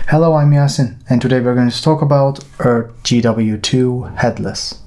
Hello, I'm Yasin, and today we're going to talk about EART GW2 Headless.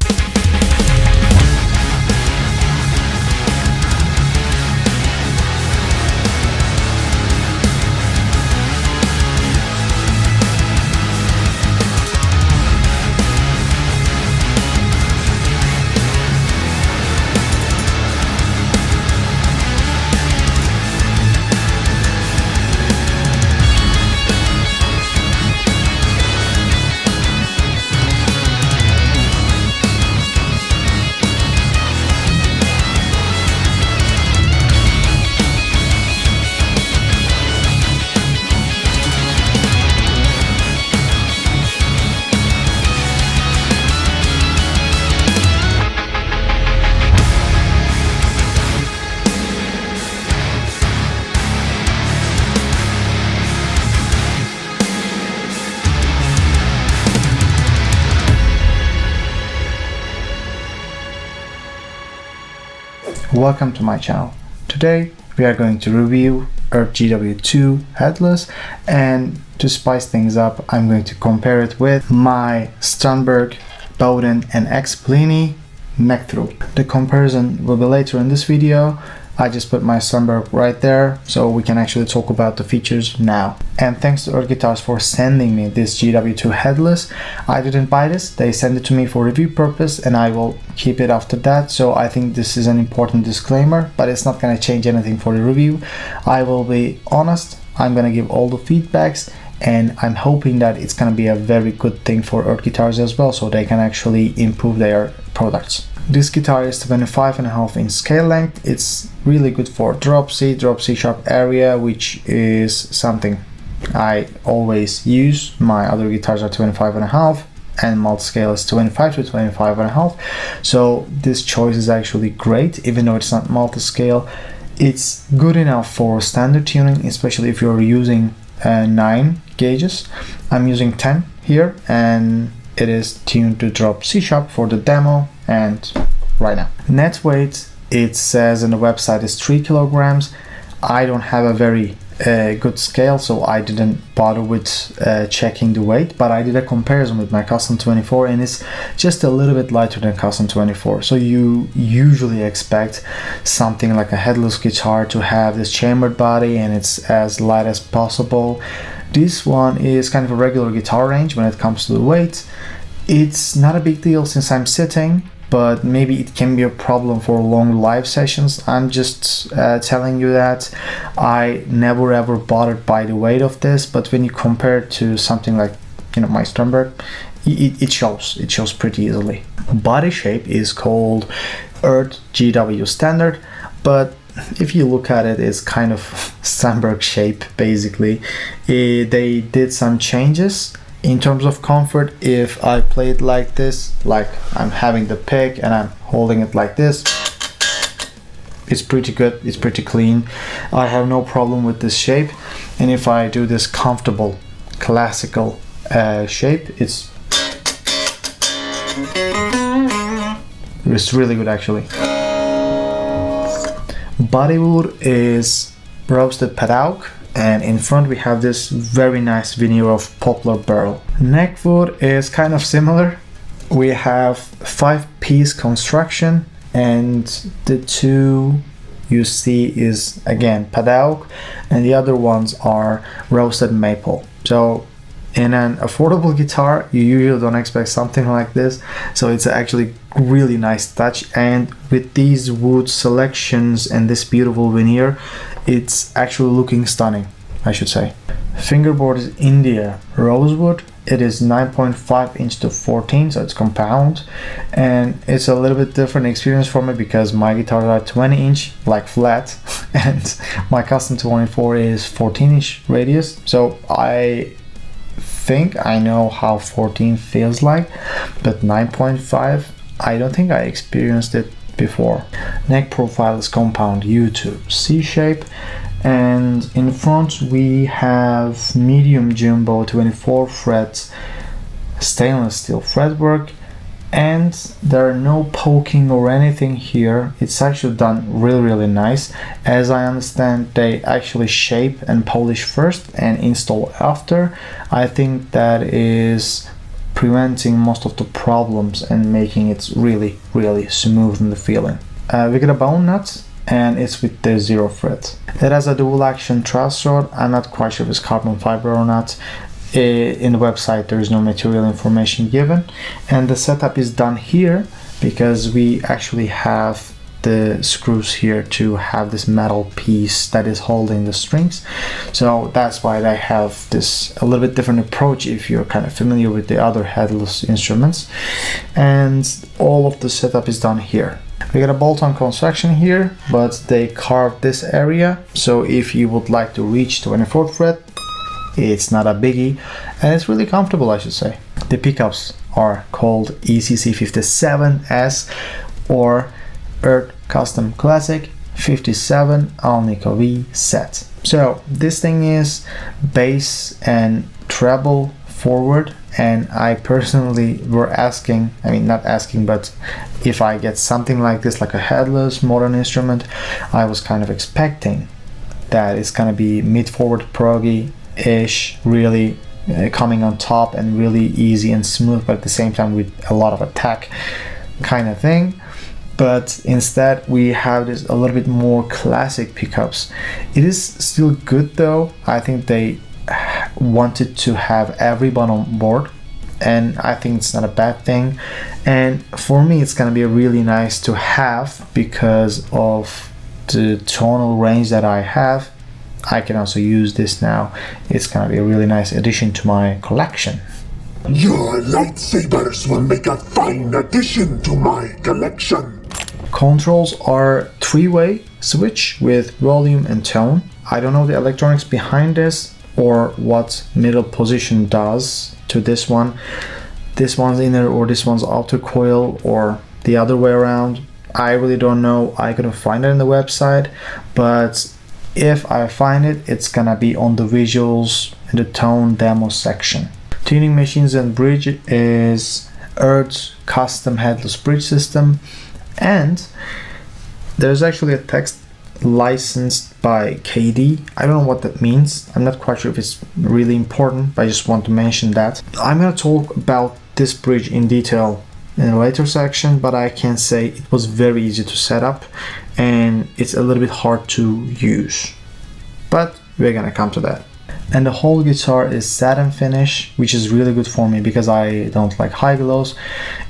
Welcome to my channel. Today we are going to review EART GW2 Headless, and to spice things up I'm going to compare it with my Sternberg, Bowden and X-Plini neck through. The comparison will be later in this video. I just put my Sternberg right there so we can actually talk about the features now. And thanks to EART Guitars for sending me this GW2 Headless. I didn't buy this, they sent it to me for review purpose and I will keep it after that. So I think this is an important disclaimer, but it's not going to change anything for the review. I will be honest, I'm going to give all the feedbacks, and I'm hoping that it's going to be a very good thing for EART Guitars as well, so they can actually improve their products. This guitar is 25.5 in scale length. It's really good for drop C sharp area, which is something I always use. My other guitars are 25.5 and multi-scale is 25 to 25.5. So this choice is actually great, even though it's not multi-scale. It's good enough for standard tuning, especially if you're using 9 gauges. I'm using 10 here and it is tuned to drop C sharp for the demo and right now. Net weight, it says on the website, is 3 kilograms. I don't have a very good scale, so I didn't bother with checking the weight, but I did a comparison with my Custom 24 and it's just a little bit lighter than Custom 24. So you usually expect something like a headless guitar to have this chambered body and it's as light as possible. This one is kind of a regular guitar range when it comes to the weight. It's not a big deal since I'm sitting, but maybe it can be a problem for long live sessions. I'm just telling you that. I never ever bothered by the weight of this, but when you compare it to something like, my Sternberg, it shows pretty easily. Body shape is called EART GW Standard, but if you look at it, it's kind of Sternberg shape basically. They did some changes in terms of comfort. If I play it like this, like I'm having the pick and I'm holding it like this, it's pretty good, it's pretty clean. I have no problem with this shape. And if I do this comfortable classical shape, it's really good actually. Bodywood is roasted Padauk, and in front we have this very nice veneer of poplar burl. Neckwood is kind of similar. We have 5-piece construction, and the two you see is again Padauk and the other ones are roasted maple. So in an affordable guitar you usually don't expect something like this, so it's actually really nice touch. And with these wood selections and this beautiful veneer, it's actually looking stunning, I should say. Fingerboard is India rosewood. It is 9.5 inch to 14, so it's compound, and it's a little bit different experience for me because my guitars are 20 inch like flat and my Custom 24 is 14 inch radius, so I think I know how 14 feels like, but 9.5 I don't think I experienced it before. Neck profile is compound U to C shape, and in front we have medium jumbo 24 fret stainless steel fretwork. and there are no poking or anything here. It's actually done really nice. As I understand, they actually shape and polish first and install after. I think that is preventing most of the problems and making it really smooth in the feeling. We get a bone nut, and it's with the 0 fret. It has a dual action truss rod. I'm not quite sure if it's carbon fiber or not. In the website there is no material information given, and the setup is done here because we actually have the screws here to have this metal piece that is holding the strings. So that's why they have this a little bit different approach if you're kind of familiar with the other headless instruments. And all of the setup is done here. We got a bolt-on construction here, but they carved this area, so if you would like to reach 24th fret, it's not a biggie, and it's really comfortable, I should say. The pickups are called ECC57S or EART Custom Classic 57 Alnico V set. So this thing is bass and treble forward, and I personally were asking, I mean not asking, but if I get something like this, like a headless modern instrument, I was kind of expecting that it's gonna be mid-forward proggy-ish, really coming on top and really easy and smooth, but at the same time with a lot of attack kind of thing. But instead we have this a little bit more classic pickups. It is still good though. I think they wanted to have everyone on board, and I think it's not a bad thing. And for me it's gonna be really nice to have because of the tonal range that I have. I can also use this now. It's gonna be a really nice addition to my collection. Your lightsabers will make a fine addition to my collection. Controls are 3-way switch with volume and tone. I don't know the electronics behind this or what middle position does to this one. This one's inner or this one's outer coil or the other way around. I really don't know. I couldn't find it in the website, but if I find it, it's gonna be on the visuals in the tone demo section. Tuning machines and bridge is EART custom headless bridge system, and there's actually a text licensed by KD. I don't know what that means. I'm not quite sure if it's really important, but I just want to mention that. I'm gonna talk about this bridge in detail in a later section, but I can say it was very easy to set up and it's a little bit hard to use, but we're gonna come to that. And the whole guitar is satin finish, which is really good for me because I don't like high gloss.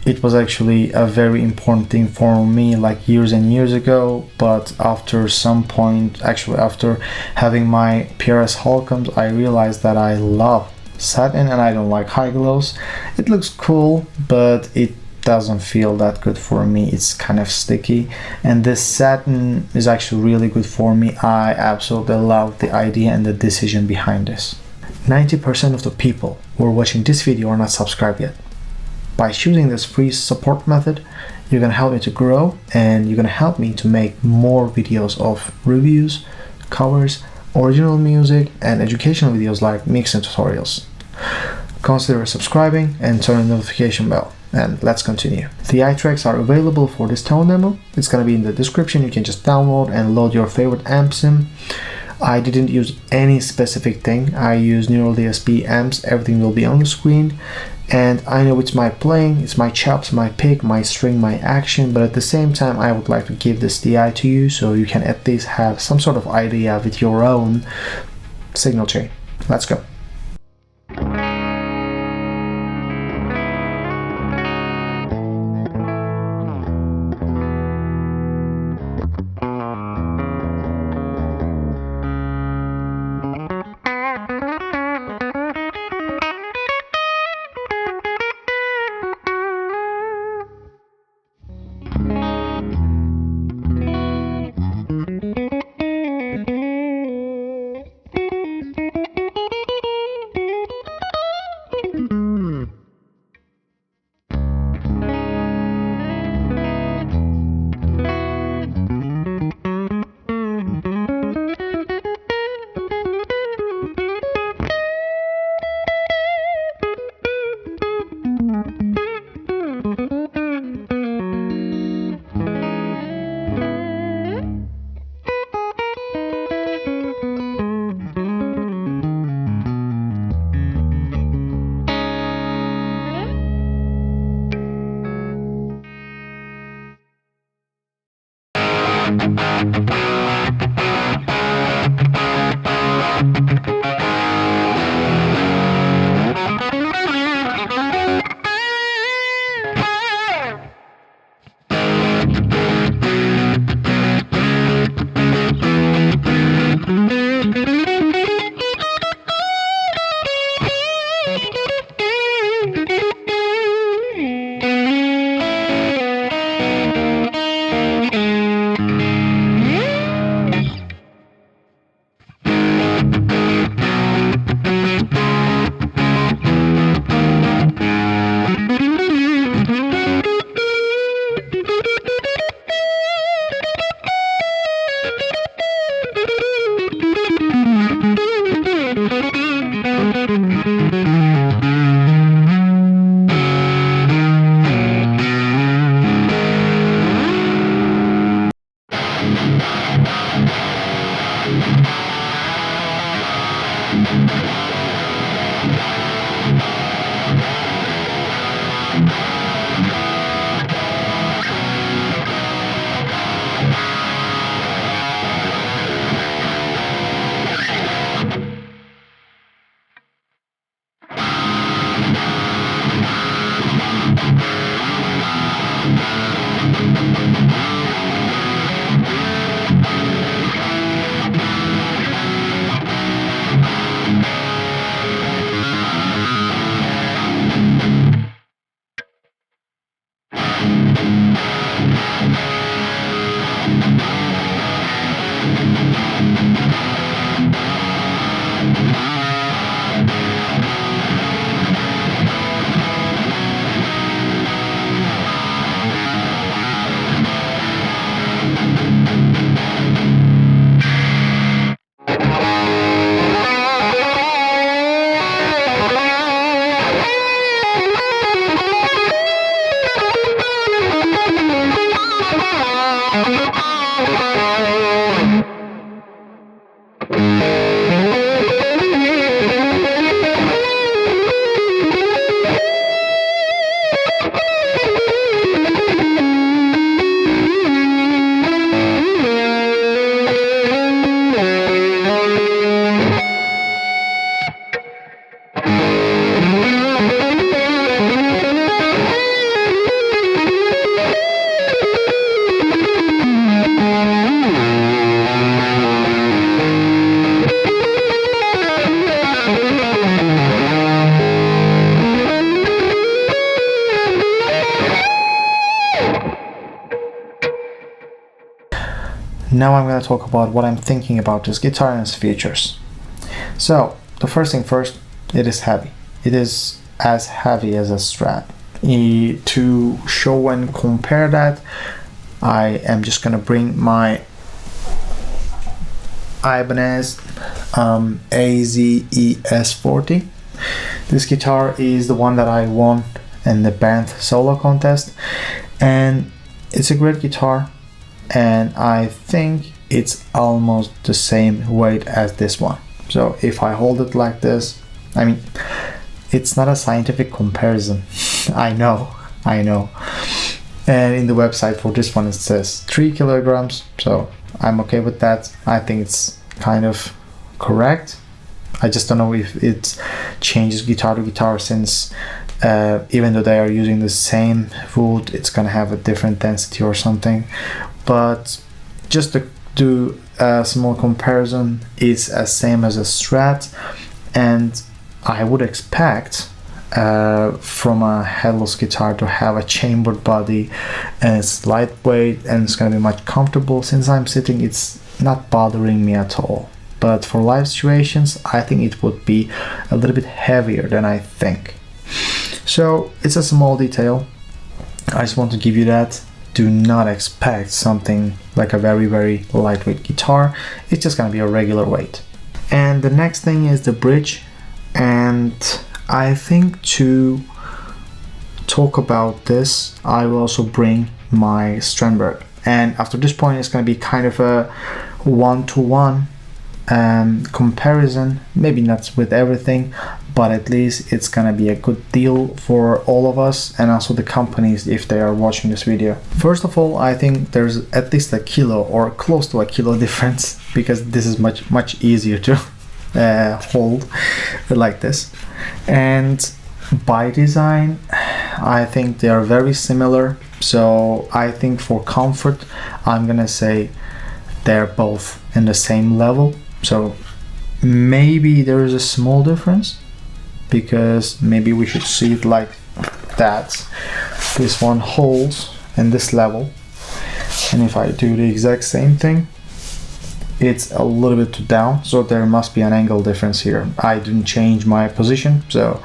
It was actually a very important thing for me like years and years ago, but after some point, actually after having my PRS Holcombs, I realized that I love satin and I don't like high gloss. It looks cool, but it doesn't feel that good for me. It's kind of sticky, and this satin is actually really good for me. I absolutely love the idea and the decision behind this. 90% of the people who are watching this video are not subscribed yet. By choosing this free support method, you're gonna help me to grow, and you're gonna help me to make more videos of reviews, covers, original music, and educational videos like mixing tutorials. Consider subscribing and turn on the notification bell. And let's continue. The iTracks are available for this tone demo. It's gonna be in the description. You can just download and load your favorite amp sim. I didn't use any specific thing. I use Neural DSP amps. Everything will be on the screen. And I know it's my playing, it's my chops, my pick, my string, my action, but at the same time I would like to give this DI to you so you can at least have some sort of idea with your own signal chain. Let's go. Now I'm going to talk about what I'm thinking about this guitar and its features. So, the first thing first, it is heavy. It is as heavy as a Strat. To show and compare that, I am just going to bring my Ibanez AZES40. This guitar is the one that I won in the band solo contest, and it's a great guitar. And I think it's almost the same weight as this one. So if I hold it like this, I mean, it's not a scientific comparison. I know. And in the website for this one it says 3 kilograms, so I'm okay with that. I think it's kind of correct. I just don't know if it changes guitar to guitar, since even though they are using the same wood, it's gonna have a different density or something. But just to do a small comparison, it's as same as a Strat, and I would expect from a headless guitar to have a chambered body, and it's lightweight and it's gonna be much comfortable. Since I'm sitting, it's not bothering me at all. But for live situations, I think it would be a little bit heavier than I think. So it's a small detail. I just want to give you that. Do not expect something like a very, very lightweight guitar. It's just gonna be a regular weight. And the next thing is the bridge. And I think to talk about this, I will also bring my Strandberg. And after this point, it's gonna be kind of a one-to-one comparison. Maybe not with everything, but at least it's gonna be a good deal for all of us, and also the companies if they are watching this video. First of all, I think there's at least a kilo or close to a kilo difference, because this is much easier to hold like this. And by design, I think they are very similar. So I think for comfort, I'm gonna say they're both in the same level. So maybe there is a small difference, because maybe we should see it like that. This one holds in this level, and if I do the exact same thing, it's a little bit down, so there must be an angle difference here. I didn't change my position, so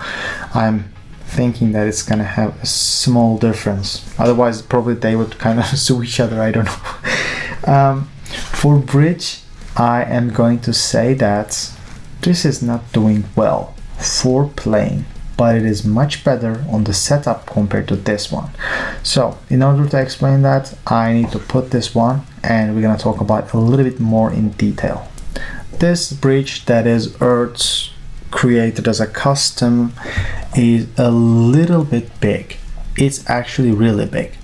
I'm thinking that it's gonna have a small difference. Otherwise probably they would kind of sue each other, I don't know. For bridge, I am going to say that this is not doing well for playing, but it is much better on the setup compared to this one. So in order to explain that, I need to put this one, and we're gonna talk about a little bit more in detail. This bridge that is EART created as a custom is a little bit big. It's actually really big,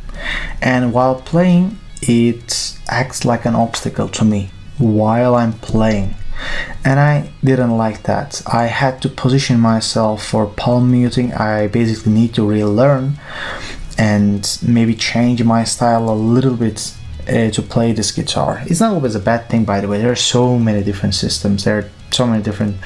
and while playing it acts like an obstacle to me while I'm playing, and I didn't like that. I had to position myself for palm muting. I basically need to relearn and maybe change my style a little bit to play this guitar. It's not always a bad thing, by the way. There are so many different systems, there are so many different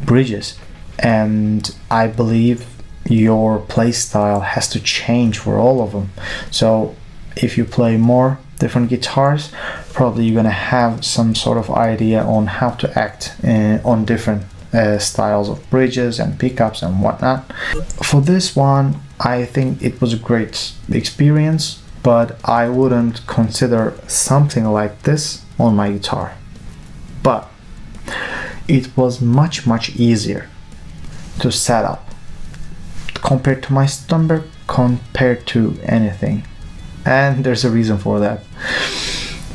bridges, and I believe your play style has to change for all of them. So if you play more different guitars, probably you're gonna have some sort of idea on how to act on different styles of bridges and pickups and whatnot. For this one, I think it was a great experience, but I wouldn't consider something like this on my guitar. But it was much easier to set up compared to my Strandberg, compared to anything. And there's a reason for that.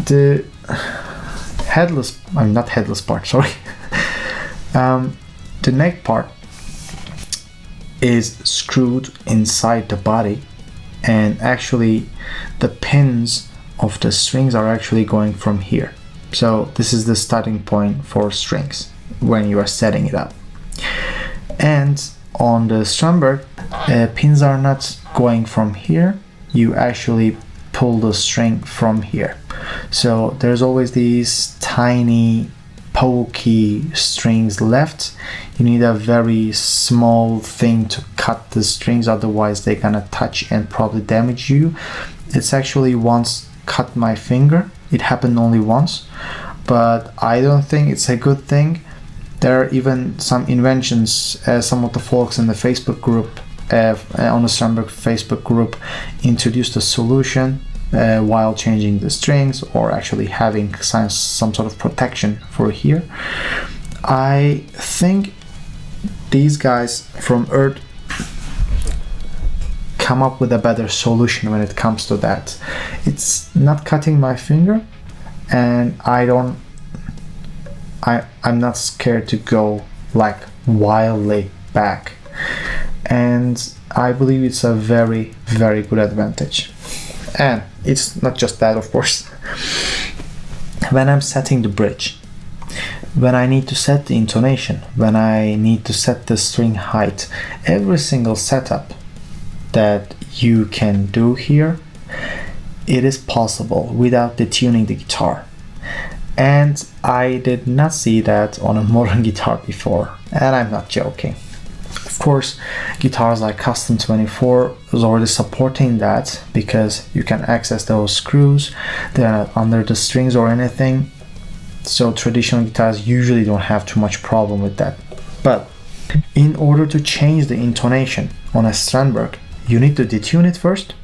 The headless, not headless part, sorry. The neck part is screwed inside the body, and actually the pins of the strings are actually going from here. So this is the starting point for strings when you are setting it up. And on the Stromberg, pins are not going from here. You actually pull the string from here. So there's always these tiny pokey strings left. You need a very small thing to cut the strings, otherwise they're gonna touch and probably damage you. It's actually once cut my finger. It happened only once, but I don't think it's a good thing. There are even some inventions, some of the folks in the Facebook group, on the Stromberg Facebook group, introduced a solution while changing the strings, or actually having some sort of protection for here. I think these guys from EART come up with a better solution when it comes to that. It's not cutting my finger, and I'm not scared to go like wildly back, and I believe it's a very, very good advantage. And it's not just that, of course. When I'm setting the bridge, when I need to set the intonation, when I need to set the string height, every single setup that you can do here, it is possible without detuning the guitar. And I did not see that on a modern guitar before, and I'm not joking. Of course, guitars like Custom 24 is already supporting that, because you can access those screws. They're not under the strings or anything, so traditional guitars usually don't have too much problem with that. But in order to change the intonation on a Stromberg, you need to detune it first,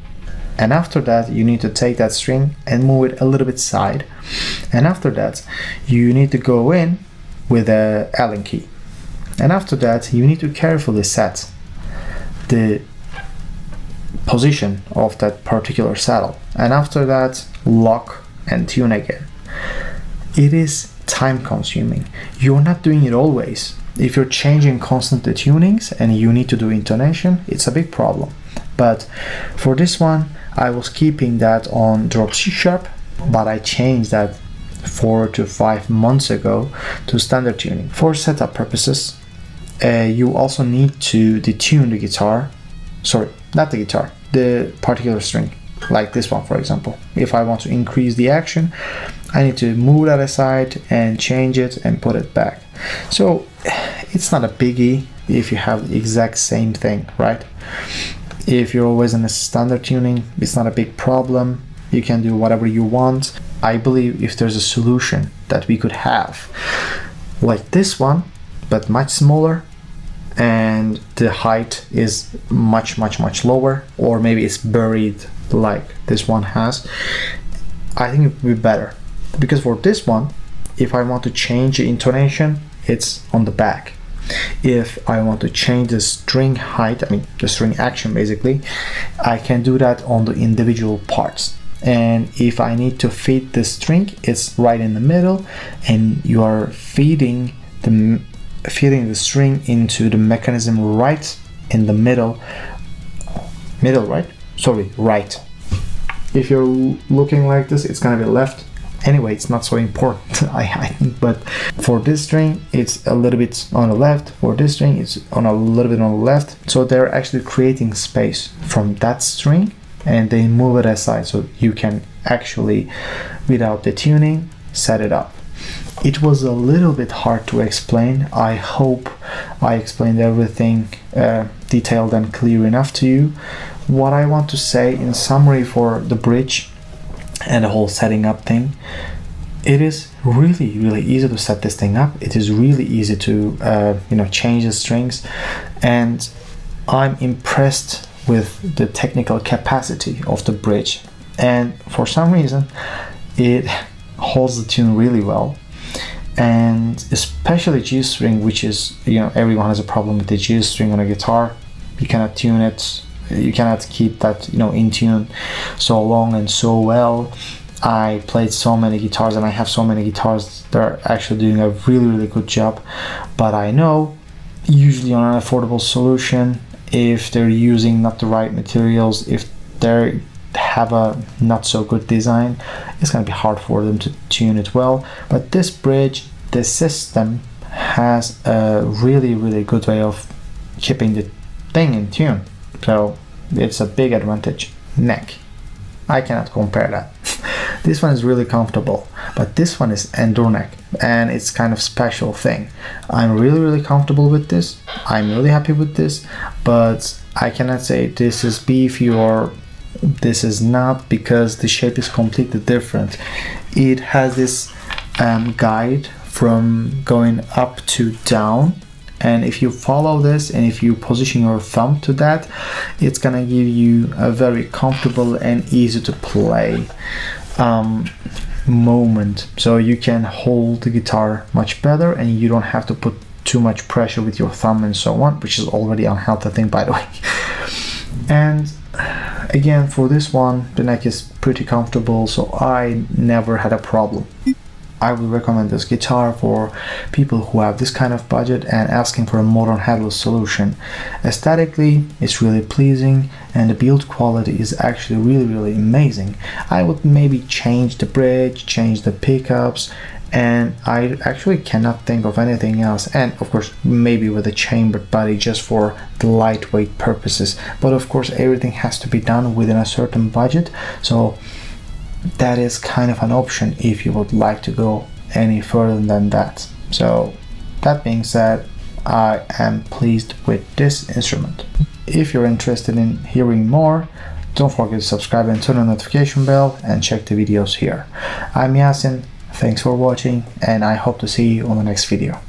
and after that you need to take that string and move it a little bit side, and after that you need to go in with a Allen key. And after that, you need to carefully set the position of that particular saddle. And after that, lock and tune again. It is time consuming. You're not doing it always. If you're changing constantly tunings and you need to do intonation, it's a big problem. But for this one, I was keeping that on drop C sharp, but I changed that 4 to 5 months ago to standard tuning. For setup purposes, you also need to detune the guitar, the particular string, like this one for example. If I want to increase the action, I need to move that aside and change it and put it back. So it's not a biggie if you have the exact same thing, right? If you're always in a standard tuning, it's not a big problem. You can do whatever you want. I believe if there's a solution that we could have like this one, but much smaller, and the height is much lower, or maybe it's buried like this one has, I think it would be better. Because for this one, if I want to change the intonation, it's on the back. If I want to change the string height, I mean the string action basically, I can do that on the individual parts. And if I need to feed the string, it's right in the middle, and you are feeding the string into the mechanism right in the middle, right. If you're looking like this, it's gonna be left. Anyway, it's not so important, I think. But for this string, it's a little bit on the left. For this string, it's on a little bit on the left. So they're actually creating space from that string, and they move it aside, so you can actually, without the tuning, set it up. It was a little bit hard to explain. I hope I explained everything detailed and clear enough to you. What I want to say in summary for the bridge and the whole setting up thing, it is really easy to set this thing up. It is really easy to change the strings, and I'm impressed with the technical capacity of the bridge, and for some reason it holds the tune really well. And especially G string, which is, everyone has a problem with the G string on a guitar. You cannot tune it, you cannot keep that in tune so long and so well. I played so many guitars, and I have so many guitars that are actually doing a really good job, but I know usually on an affordable solution, if they're using not the right materials, if they have a not so good design, it's going to be hard for them to tune it well. But this bridge, this system has a really good way of keeping the thing in tune. So it's a big advantage. Neck, I cannot compare that. This one is really comfortable, but this one is endure neck, and it's kind of special thing. I'm really comfortable with this. I'm really happy with this, but I cannot say this is beefy or this is not, because the shape is completely different. It has this guide from going up to down, and if you follow this and if you position your thumb to that, it's gonna give you a very comfortable and easy to play moment, so you can hold the guitar much better and you don't have to put too much pressure with your thumb and so on, which is already unhealthy thing, by the way. And again, for this one, the neck is pretty comfortable, so I never had a problem. I would recommend this guitar for people who have this kind of budget and asking for a modern headless solution. Aesthetically, it's really pleasing, and the build quality is actually really amazing. I would maybe change the bridge, change the pickups, and I actually cannot think of anything else, and of course maybe with a chambered body just for the lightweight purposes, but of course everything has to be done within a certain budget, so that is kind of an option if you would like to go any further than that. So that being said, I am pleased with this instrument. If you're interested in hearing more, don't forget to subscribe and turn on the notification bell and check the videos here. I'm Yasin, thanks for watching, and I hope to see you on the next video.